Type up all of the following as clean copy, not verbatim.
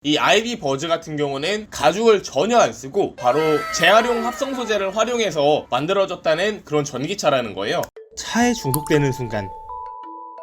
이 ID 버즈 같은 경우는 가죽을 전혀 안 쓰고 바로 재활용 합성 소재를 활용해서 만들어졌다는 그런 전기차라는 거예요. 차에 중독되는 순간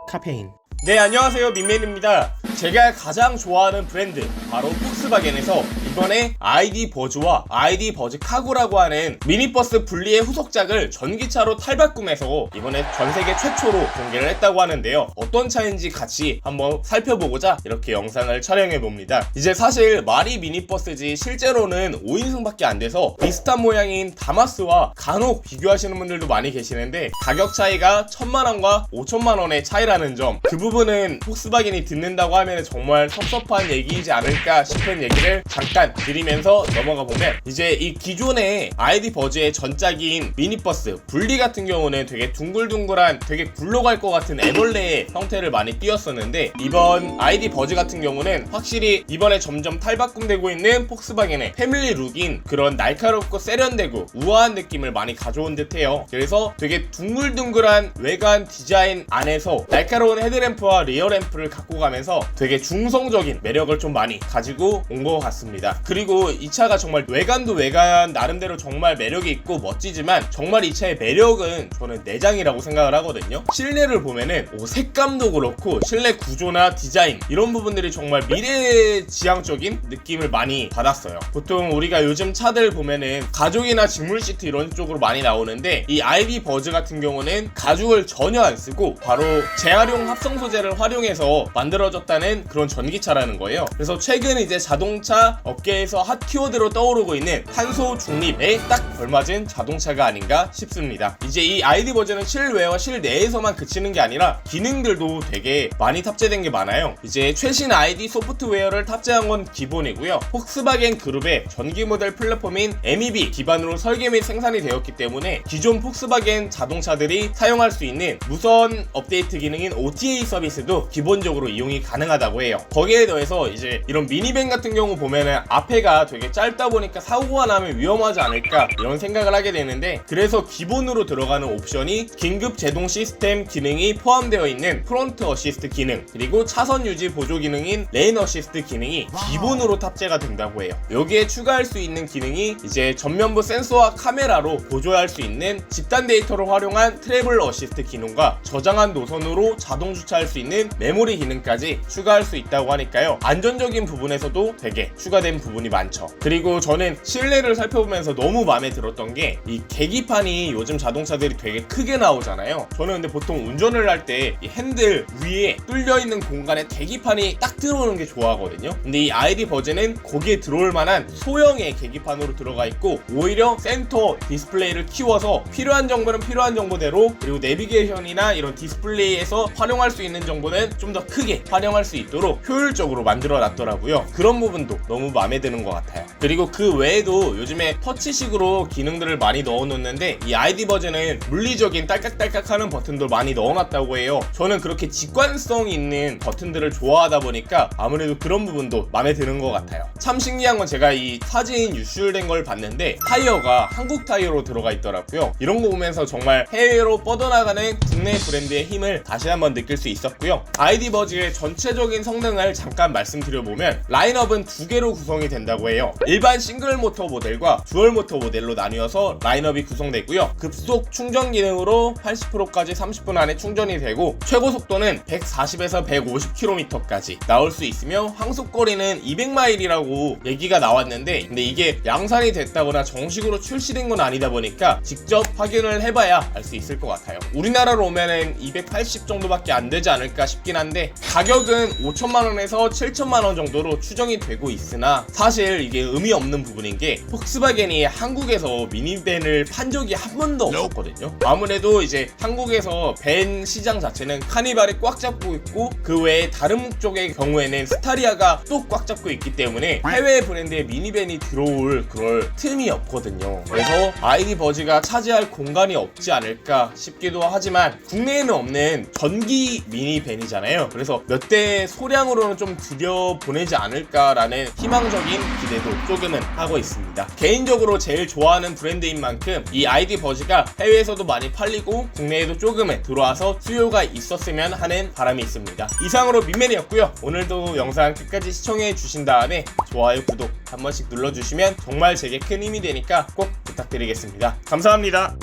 카페인. 네, 안녕하세요, 민맨입니다. 제가 가장 좋아하는 브랜드 바로 폭스바겐에서 이번에 ID 버즈와 ID 버즈 카고라고 하는 미니버스 분리의 후속작을 전기차로 탈바꿈해서 이번에 전세계 최초로 공개를 했다고 하는데요. 어떤 차인지 같이 한번 살펴보고자 이렇게 영상을 촬영해봅니다. 이제 사실 말이 미니버스지 실제로는 5인승밖에 안 돼서 비슷한 모양인 다마스와 간혹 비교하시는 분들도 많이 계시는데 가격 차이가 1000만원과 5천만원의 차이라는 점, 그 부분은 폭스바겐이 듣는다고 하면 정말 섭섭한 얘기이지 않을까 싶은 얘기를 잠깐 드리면서 넘어가 보면, 이제 이 기존의 ID 버즈의 전작인 미니버스 분리 같은 경우는 되게 둥글둥글한, 되게 굴러갈 것 같은 애벌레의 형태를 많이 띄었었는데, 이번 ID 버즈 같은 경우는 확실히 이번에 점점 탈바꿈되고 있는 폭스바겐의 패밀리 룩인 그런 날카롭고 세련되고 우아한 느낌을 많이 가져온 듯해요. 그래서 되게 둥글둥글한 외관 디자인 안에서 날카로운 헤드램프와 리어램프를 갖고 가면서 되게 중성적인 매력을 좀 많이 가지고 온 것 같습니다. 그리고 이 차가 정말 외관도 외관 나름대로 정말 매력이 있고 멋지지만, 정말 이 차의 매력은 저는 내장이라고 생각을 하거든요. 실내를 보면은 색감도 그렇고 실내 구조나 디자인 이런 부분들이 정말 미래지향적인 느낌을 많이 받았어요. 보통 우리가 요즘 차들 보면은 가죽이나 직물 시트 이런 쪽으로 많이 나오는데, 이 ID 버즈 같은 경우는 가죽을 전혀 안 쓰고 바로 재활용 합성 소재를 활용해서 만들어졌다는 그런 전기차라는 거예요. 그래서 최근 이제 자동차 업계에서 핫 키워드로 떠오르고 있는 탄소 중립에 딱 걸맞은 자동차가 아닌가 싶습니다. 이제 이 ID 버즈는 실외와 실내에서만 그치는 게 아니라 기능들도 되게 많이 탑재된 게 많아요. 이제 최신 ID 소프트웨어를 탑재한 건 기본이고요. 폭스바겐 그룹의 전기 모델 플랫폼인 MEB 기반으로 설계 및 생산이 되었기 때문에 기존 폭스바겐 자동차들이 사용할 수 있는 무선 업데이트 기능인 OTA 서비스도 기본적으로 이용이 가능하다고 해요. 거기에 더해서 이제 이런 미니밴 같은 경우 보면은 앞에가 되게 짧다 보니까 사고가 나면 위험하지 않을까 이런 생각을 하게 되는데, 그래서 기본으로 들어가는 옵션이 긴급 제동 시스템 기능이 포함되어 있는 프론트 어시스트 기능, 그리고 차선 유지 보조 기능인 레인 어시스트 기능이 기본으로 탑재가 된다고 해요. 여기에 추가할 수 있는 기능이 이제 전면부 센서와 카메라로 보조할 수 있는 집단 데이터를 활용한 트래블 어시스트 기능과 저장한 노선으로 자동 주차할 수 있는 메모리 기능까지 추가할 수 있다고 하니까요. 안전적인 부분에서도 되게 추가된 부분이 많죠. 그리고 저는 실내를 살펴보면서 너무 마음에 들었던 게, 이 계기판이 요즘 자동차들이 되게 크게 나오잖아요. 저는 근데 보통 운전을 할 때 이 핸들 위에 뚫려있는 공간에 계기판이 딱 들어오는 게 좋아하거든요. 근데 이 ID 버즈는 거기에 들어올 만한 소형의 계기판으로 들어가 있고, 오히려 센터 디스플레이를 키워서 필요한 정보는 필요한 정보대로, 그리고 내비게이션이나 이런 디스플레이에서 활용할 수 있는 정보는 좀 더 크게 활용할 수 있도록 효율적으로 만들어 놨더라고요. 그런 부분도 너무 마음에 드는 것 같아요. 그리고 그 외에도 요즘에 터치식으로 기능들을 많이 넣어 놓는데, 이 ID 버즈는 물리적인 딸깍딸깍 하는 버튼도 많이 넣어 놨다고 해요. 저는 그렇게 직관성 있는 버튼들을 좋아하다 보니까 아무래도 그런 부분도 마음에 드는 것 같아요. 참 신기한 건, 제가 이 사진 유출된 걸 봤는데 타이어가 한국 타이어로 들어가 있더라고요. 이런 거 보면서 정말 해외로 뻗어나가는 국내 브랜드의 힘을 다시 한번 느낄 수 있었고요. ID 버즈의 전체적인 성능을 잠깐 말씀드려보면, 라인업은 두 개로 구성이 된다고 해요. 일반 싱글 모터 모델과 듀얼 모터 모델로 나뉘어서 라인업이 구성되고요. 급속 충전 기능으로 80%까지 30분 안에 충전이 되고, 최고 속도는 140에서 150km까지 나올 수 있으며, 항속거리는 200마일이라고 얘기가 나왔는데, 근데 이게 양산이 됐다거나 정식으로 출시된 건 아니다 보니까 직접 확인을 해봐야 알 수 있을 것 같아요. 우리나라로 오면은 280 정도밖에 안 되지 않을까 싶긴 한데, 가격은 5천만원에서 7천만원 정도로 추정이 되고 있으나, 사실 이게 의미 없는 부분인 게, 폭스바겐이 한국에서 미니밴을 판 적이 한 번도 없었거든요. 아무래도 이제 한국에서 밴 시장 자체는 카니발이 꽉 잡고 있고, 그 외에 다른 쪽의 경우에는 스타리아가 또 꽉 잡고 있기 때문에 해외 브랜드의 미니밴이 들어올 그럴 틈이 없거든요. 그래서 ID 버즈가 차지할 공간이 없지 않을까 싶기도 하지만, 국내에는 없는 전기 미니밴이잖아요. 그래서 몇 대 국내 소량으로는 좀 들여보내지 않을까라는 희망적인 기대도 조금은 하고 있습니다. 개인적으로 제일 좋아하는 브랜드인 만큼 이 아이디 버즈가 해외에서도 많이 팔리고 국내에도 조금은 들어와서 수요가 있었으면 하는 바람이 있습니다. 이상으로 민맨이었고요. 오늘도 영상 끝까지 시청해 주신 다음에 좋아요, 구독 한 번씩 눌러주시면 정말 제게 큰 힘이 되니까 꼭 부탁드리겠습니다. 감사합니다.